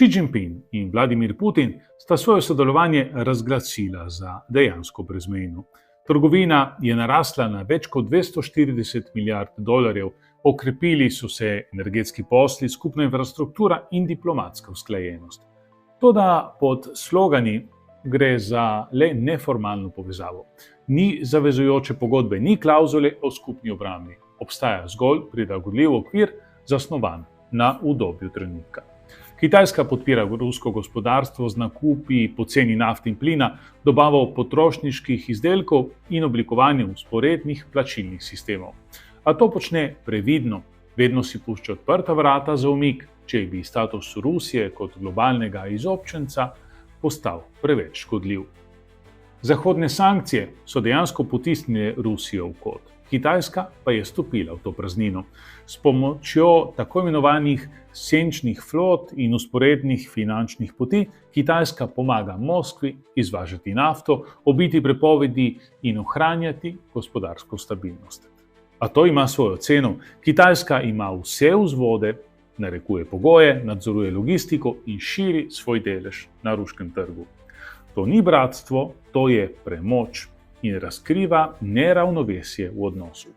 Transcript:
Xi Jinping in Vladimir Putin sta svoje sodelovanje razglasila za dejansko brezmejno. Trgovina je narasla na več kot $240 milijard, okrepili so se energetski posli, skupna infrastruktura in diplomatska usklajenost. Toda pod slogani gre za le neformalno povezavo. Ni zavezujoče pogodbe, ni klavzule o skupni obrambi. Obstaja zgolj prilagodljiv okvir, zasnovan na udobju trenutka. Kitajska podpira rusko gospodarstvo z nakupi poceni nafte in plina, dobavo potrošniških izdelkov in oblikovanjem vzporednih plačilnih sistemov. A to počne previdno, vedno si pušča odprta vrata za umik, če bi status Rusije kot globalnega izobčenca postal preveč škodljiv. Zahodne sankcije so dejansko potisnile Rusijo v kot. Kitajska pa je stopila v to praznino. S pomočjo tako imenovanih senčnih flot in vzporednih finančnih poti Kitajska pomaga Moskvi izvažati nafto, obiti prepovedi in ohranjati gospodarsko stabilnost. A to ima svojo ceno. Kitajska ima vse vzvode, narekuje pogoje, nadzoruje logistiko in širi svoj delež na ruškem trgu. To ni bratstvo, to je premoč in razkriva neravnovesje v odnosu.